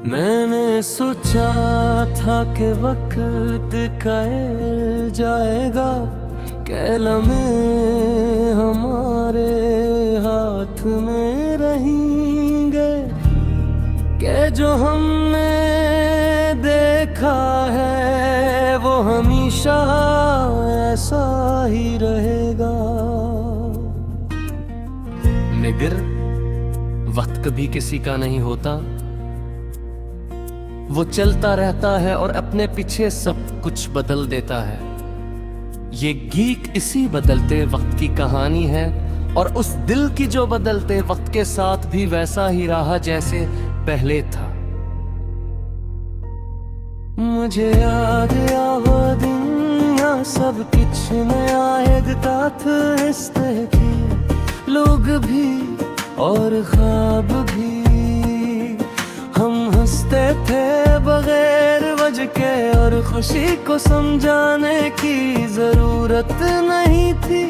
मैंने सोचा था कि वक्त कह जाएगा, लम्हे हमारे हाथ में रहेंगे, कि जो हमने देखा है वो हमेशा ऐसा ही रहेगा। निगर, वक्त कभी किसी का नहीं होता, वो चलता रहता है और अपने पीछे सब कुछ बदल देता है। ये गीक इसी बदलते वक्त की कहानी है, और उस दिल की जो बदलते वक्त के साथ भी वैसा ही रहा जैसे पहले था। मुझे याद आ वो दिन, सब कुछ नया लगता था, इस तरह के लोग भी और ख्वाब भी। हम हंसते थे बगैर वजह के, और खुशी को समझाने की जरूरत नहीं थी।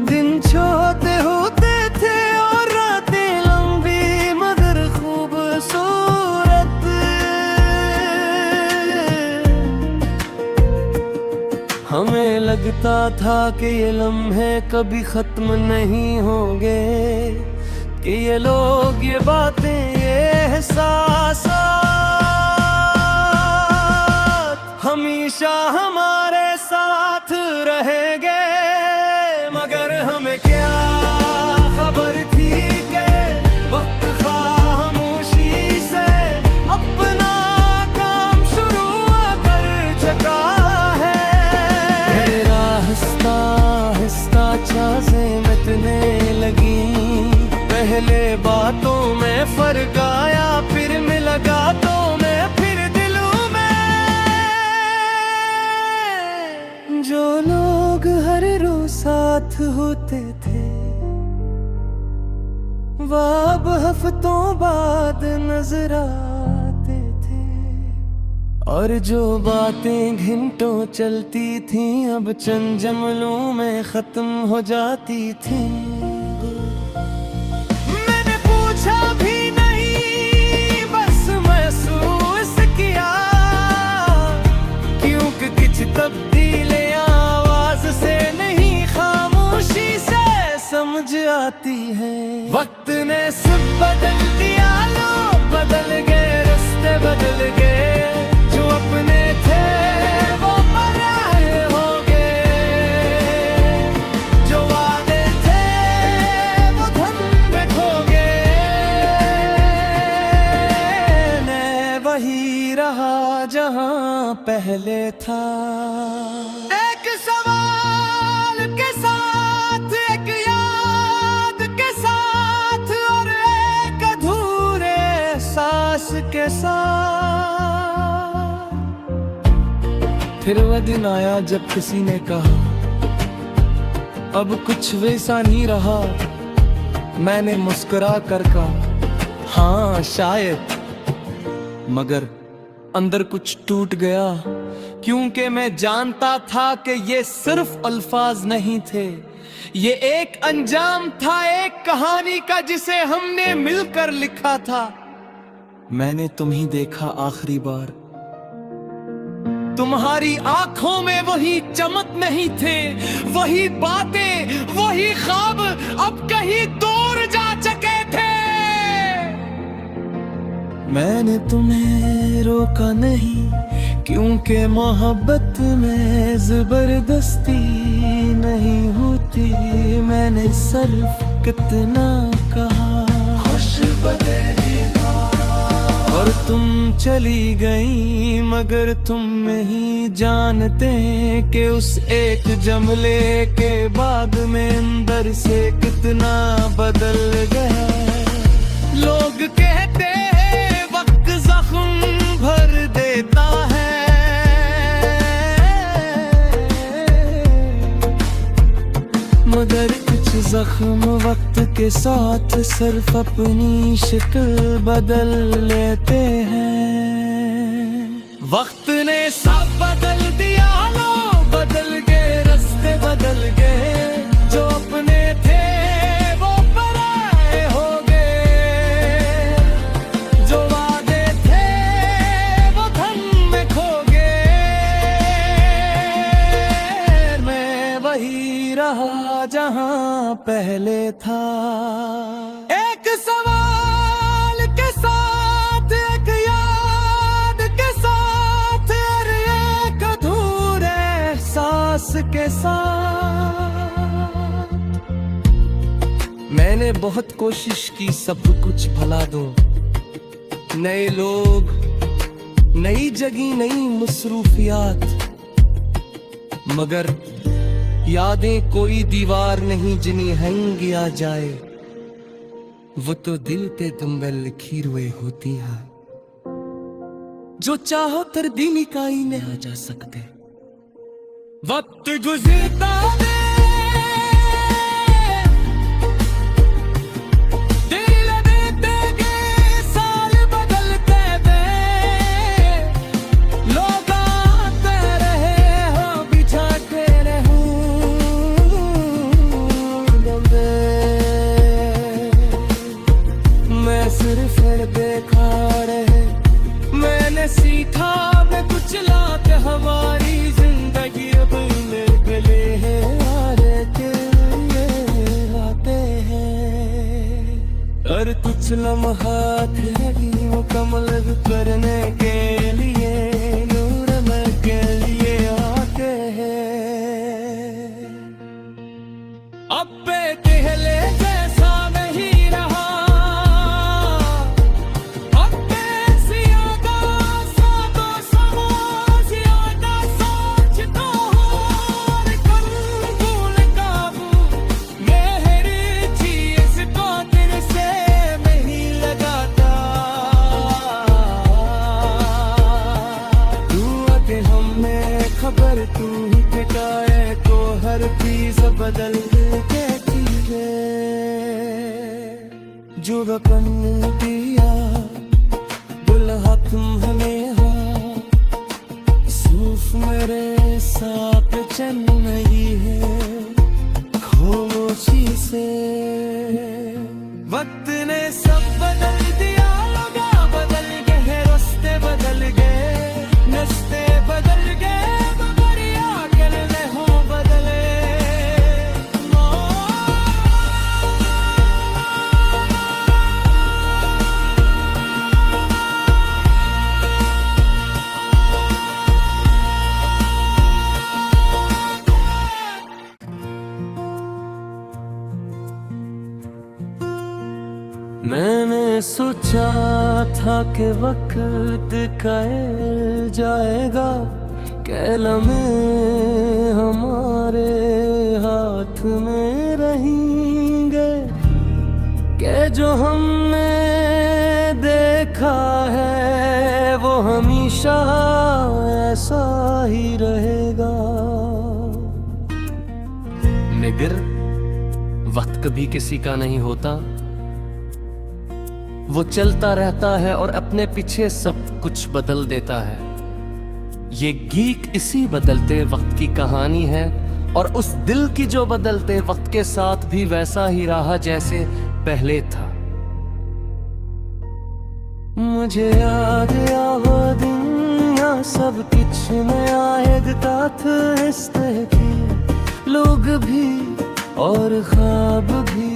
दिन छोटे होते थे और रातें लंबी मगर खूबसूरत। हमें लगता था कि ये लम्हे कभी खत्म नहीं होंगे, कि ये लोग, ये बातें, ये एहसास हमेशा हमारे साथ रहेंगे। मगर हमें क्या खबर थी कि वक्त खामोशी से अपना काम शुरू कर चुका है। मेरा हंसता हंसता छासे मिटने लगी, पहले बातों में फर्क आया, फिर मुलाकातों में, फिर दिलों में। जो लोग हर रोज साथ होते थे, वो अब हफ्तों बाद नजर आते थे, और जो बातें घंटों चलती थी अब चंद जुमलों में खत्म हो जाती थी। भी नहीं, बस महसूस किया, क्योंकि कुछ तब्दीलियां आवाज से नहीं खामोशी से समझ आती है। वक्त ने सब बदल दिया, लोग बदल गए, रास्ते बदल गए, जो अपने थे वो पराए हो गए, जो वादे थे वो धन में खो गए। वही रहा जहां पहले था। एक सवाल के साथ, एक याद के साथ, और एक अधूरे सांस के साथ। फिर वह दिन आया जब किसी ने कहा, अब कुछ वैसा नहीं रहा। मैंने मुस्कुरा कर कहा, हाँ शायद, मगर अंदर कुछ टूट गया, क्योंकि मैं जानता था कि ये सिर्फ अल्फाज नहीं थे, ये एक अंजाम था, एक कहानी का जिसे हमने मिलकर लिखा था। मैंने तुम्हें देखा आखिरी बार, तुम्हारी आंखों में वही चमक नहीं थे, वही बातें, वही ख्वाब अब कहीं दूर जा चुके थे। मैंने तुम्हें रोका नहीं, क्योंकि मोहब्बत में जबरदस्ती नहीं होती। मैंने सिर्फ कितना कहा, खुश बदलेगा, और तुम चली गई, मगर तुम नहीं जानते कि उस एक जुमले के बाद में अंदर से कितना बदल गया। लोग कहते हैं वक्त जख्म भर देता है, मगर कुछ जख्म वक्त के साथ सिर्फ अपनी शक्ल बदल लेते हैं। वक्त ने सब बदल दिया, लोग बदल गए, रास्ते बदल गए, जो अपने थे वो पराए हो गए। वही रहा जहां पहले था। एक सवाल के साथ, एक याद के साथ, और एक अधूरे एहसास के साथ। मैंने बहुत कोशिश की सब कुछ भुला दूं, नए लोग, नई जगह, नई मसरूफियात, मगर यादें कोई दीवार नहीं जिन्हें हंग आ जाए। वो तो दिल पे तुम लिखी हुए होती है, जो चाहो तर दिन काई ने आ जा सकते। वक्त गुजरता देखा रहे, मैंने सीखा मैं कुछ लात हमारी जिंदगी अब मेरे गले है आरे के लिए आते हैं। और कुछ लम्हात है मुकम्मल करने के लिए नूर में के लिए आते हैं। अब पहले जैसा नहीं रहा, खबर तू ही टिकाए को हर चीज बदल के चीजे जो रकम दिया दुल्हा तुम हमें हो, सूफ मेरे साथ चल नहीं है खामोशी से। वक्त ने सब बदल दिया, लगा बदल गए, रास्ते बदल गए, नस्ते बदल गए, मैंने सोचा था कि वक्त कह जाएगा, कलम हमारे हाथ में रहेंगे, कि जो हमने देखा है वो हमेशा ऐसा ही रहेगा। मगर वक्त कभी किसी का नहीं होता, वो चलता रहता है और अपने पीछे सब कुछ बदल देता है। ये गीत इसी बदलते वक्त की कहानी है, और उस दिल की जो बदलते वक्त के साथ भी वैसा ही रहा जैसे पहले था। मुझे याद आ वो दुनिया सब कुछ नया लगता था, इस तरह के लोग भी और ख्वाब भी।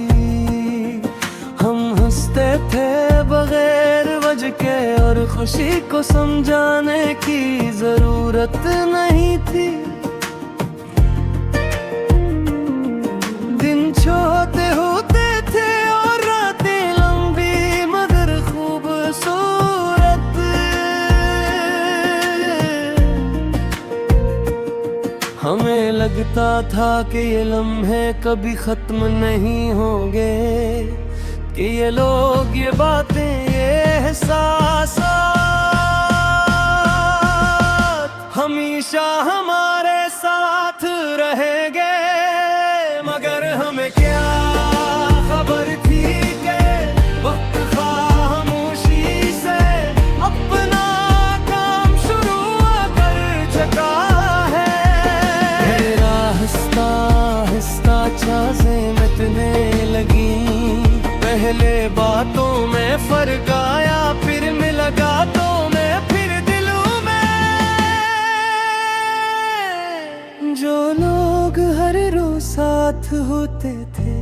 हम हंसते थे बगैर वजह के और खुशी को समझाने की जरूरत नहीं थी। दिन छोटे होते थे और रातें लंबी मगर खूबसूरत। हमें लगता था कि ये लम्हे कभी खत्म नहीं होंगे, कि ये लोग, ये बातें, ये एहसास हमेशा हमारे साथ रहेंगे। मगर हमें क्या खबर थी कि वक्त खामोशी से अपना काम शुरू कर चुका है। मेरा हंसता हंसता चाहें मिटने लगी, पहले बातों में फर्क आया, फिर मुलाकातों में, फिर दिलों में। जो लोग हर साथ होते थे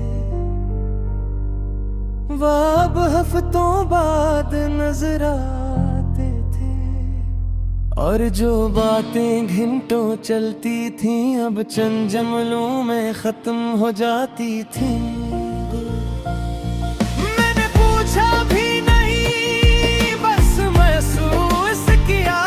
वो अब हफ्तों बाद नजर आते थे। और जो बातें घंटों चलती थीं अब चंद जुमलों में खत्म हो जाती थीं। मैंने पूछा भी नहीं बस महसूस किया,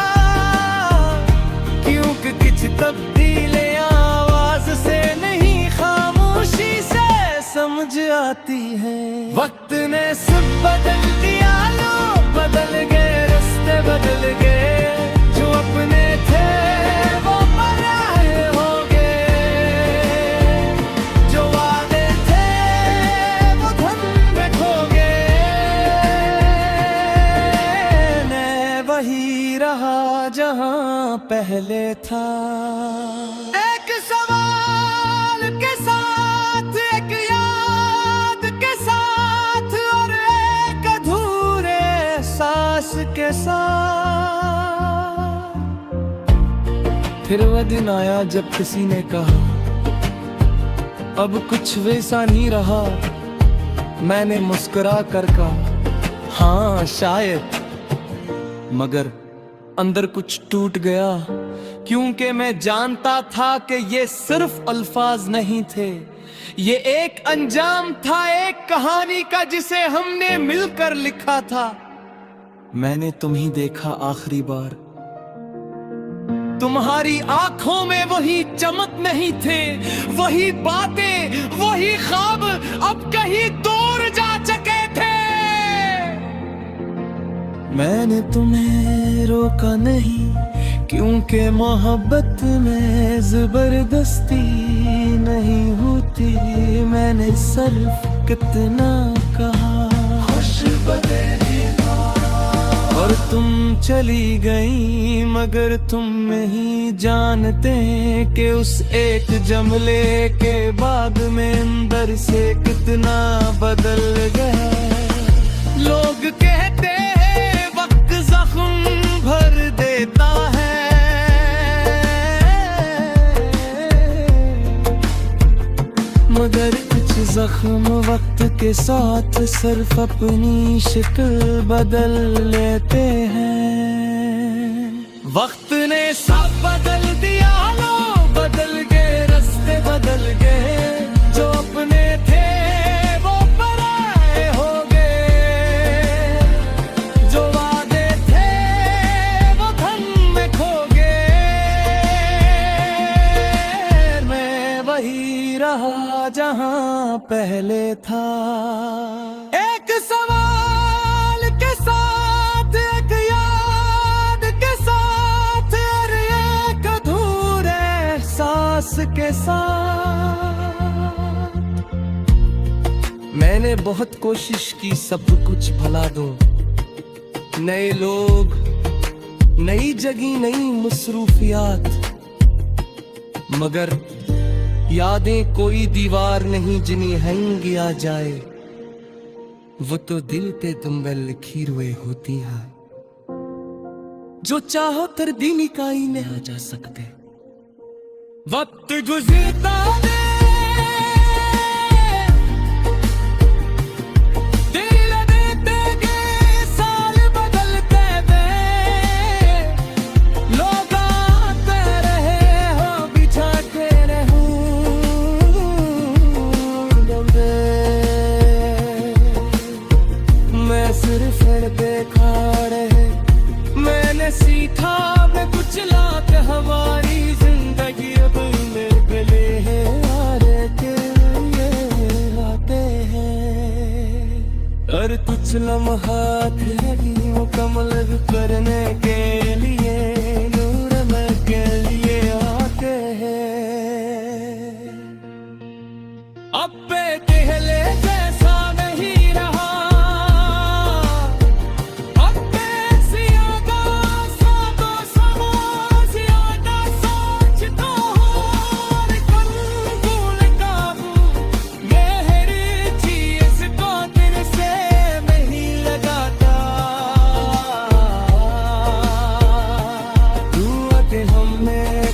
क्योंकि कुछ तब्दीलें आवाज से नहीं खामोशी से समझ आती है। वक्त ने सब बदल दिया, लोग बदल गए, रास्ते बदल गए, जो अपने थे वो पराए हो गए, जो वादे थे वो धन में खो गए। मैं वही रहा जहां पहले था, एक सवाल के साथ, एक याद के साथ, और एक अधूरे सांस के साथ। फिर वह दिन आया जब किसी ने कहा अब कुछ वैसा नहीं रहा। मैंने मुस्कुरा कर कहा हाँ शायद, मगर अंदर कुछ टूट गया, क्योंकि मैं जानता था कि ये सिर्फ अल्फाज नहीं थे, ये एक अंजाम था एक कहानी का जिसे हमने मिलकर लिखा था। मैंने तुम्हें देखा आखिरी बार, तुम्हारी आंखों में वही चमक नहीं थे, वही बातें, वही ख्वाब अब कहीं दूर जा चुके थे। मैंने तुम्हें रोका नहीं, क्योंकि मोहब्बत में जबरदस्ती नहीं होती। मैंने सिर्फ कितना कहा खुश बदलेगा, और तुम चली गई, मगर तुम नहीं जानते कि उस एक जुमले के बाद में अंदर से कितना बदल गया। लोग कहते हैं वक्त जख्म भर देता है, मगर कुछ जख्म वक्त के साथ सिर्फ अपनी शक्ल बदल लेते हैं। वक्त ने सब बदल दिया, लोग बदल गए, रास्ते बदल गए, जो अपने थे वो पराए हो गए, जो वादे थे वो धन में खो गए। मैं वही रहा जहां पहले था, एक सवाल के साथ, एक याद के साथ, और एक अधूरे सांस के साथ। मैंने बहुत कोशिश की सब कुछ भुला दूं, नए लोग, नई जगह, नई मसरूफियात, मगर यादें कोई दीवार नहीं जिन्हें हैंग किया जाए, वो तो दिल पे तुम्बे लिखी हुए होती है, जो चाहो तरदीनी काई में आ जा सकते। वक्त गुजरता है, दिल देते गए, साल बदलते गए, लोग आते रहे हो बिछाते रहूं। मैं सिर्फ देखा रहे, मैंने सीखा मैं कुछ लाते हमारी जिंदगी अब मेरे गले है, आरे के लिए आते हैं, और कुछ लम्हात है मुकम्मल करने के लिए नूर में के लिए आते हैं। अब पहले जैसा नहीं रहा,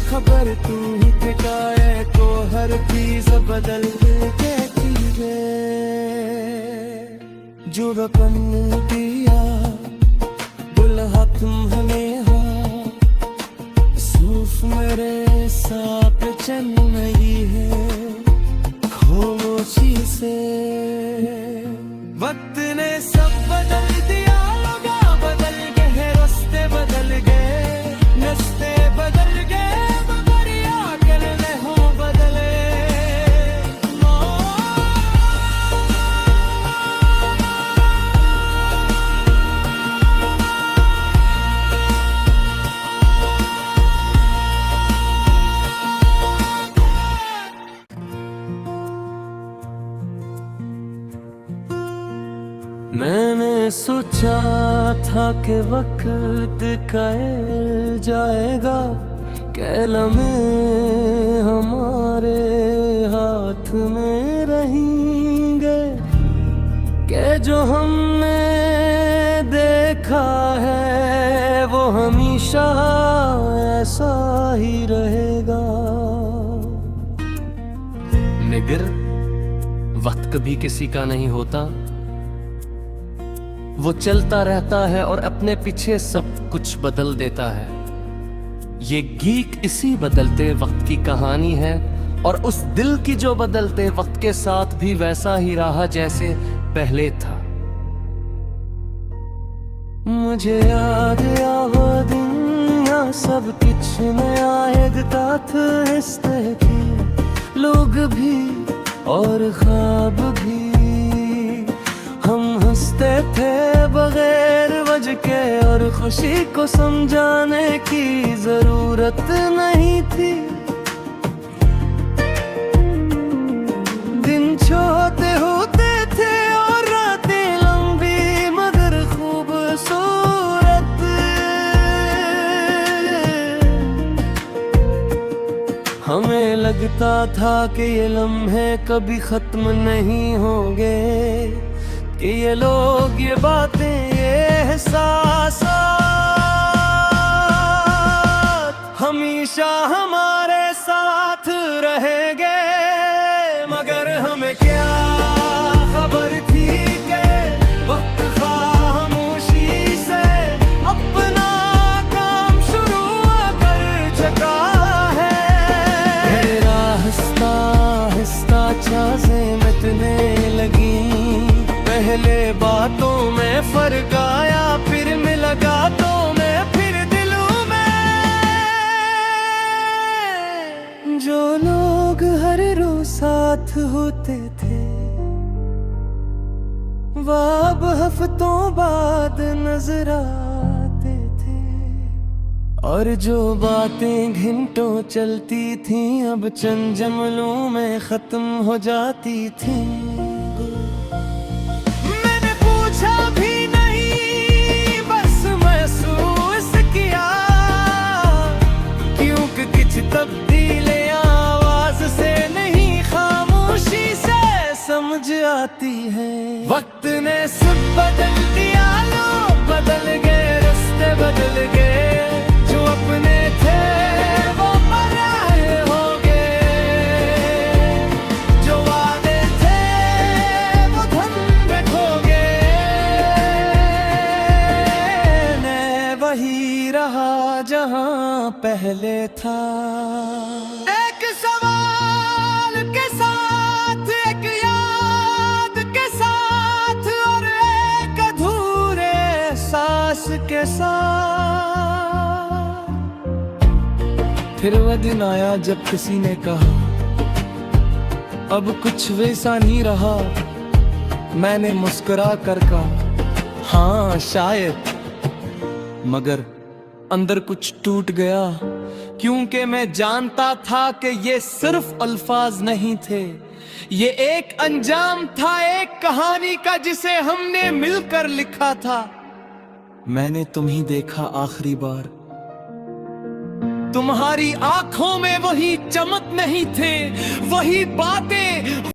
खबर तू ही टिकाए को हर की चीज बदल के चीजे जो रकम दिया दुल्हा तुम्हें हो सूफ मेरे साथ चल नहीं है खामोशी से वक्त ने सब बदल दिया लगा बदल गए रास्ते बदल गए नस्ते बदल गए मगर याद करने हो बदले मैंने सोचा था कि वक्त कल जाएगा लम्हे हमारे हाथ में रहेंगे कि जो हमने देखा है वो हमेशा ऐसा ही रहेगा। निगर वक्त कभी किसी का नहीं होता, वो चलता रहता है और अपने पीछे सब कुछ बदल देता है। ये गीत इसी बदलते वक्त की कहानी है और उस दिल की जो बदलते वक्त के साथ भी वैसा ही रहा जैसे पहले था। मुझे याद आ वो दुनिया सब कुछ नया लगता था इस तरह की लोग भी और ख्वाब भी हम हंसते थे बगैर वजह के और खुशी को समझाने की जरूरत नहीं थी। दिन छोटे होते थे और रातें लंबी मगर खूबसूरत। हमें लगता था कि ये लम्हे कभी खत्म नहीं होंगे कि ये लोग ये बातें ये एहसास हमेशा हमारे साथ रहेंगे। मगर हमें क्या खबर थी कि वक्त खामोशी से अपना काम शुरू कर चुका है। मेरा हंसता हंसता चाहें मिटने लगी, पहले बातों में फर्क आया फिर मुलाकातों में फिर दिलों में। जो लोग हर रोज साथ होते थे वो अब हफ्तों बाद नजर आते थे और जो बातें घंटों चलती थी अब चंद जुमलों में खत्म हो जाती थी। भी नहीं बस महसूस किया क्योंकि कुछ तब्दीली आवाज से नहीं खामोशी से समझ आती है। वक्त ने सब बदल दिया लोग बदल गए रास्ते बदल गए जो अपने थे वो पराए हो गए जो वादे थे वो धन में खो गए। वही रहा जहां पहले था। एक सवाल के साथ एक याद के साथ और एक अधूरे सांस के साथ। फिर वह दिन आया जब किसी ने कहा अब कुछ वैसा नहीं रहा। मैंने मुस्कुरा कर कहा हाँ शायद, मगर अंदर कुछ टूट गया क्योंकि मैं जानता था कि ये सिर्फ अल्फाज नहीं थे, ये एक अंजाम था एक कहानी का जिसे हमने मिलकर लिखा था। मैंने तुम्हें देखा आखिरी बार, तुम्हारी आंखों में वही चमक नहीं थे, वही बातें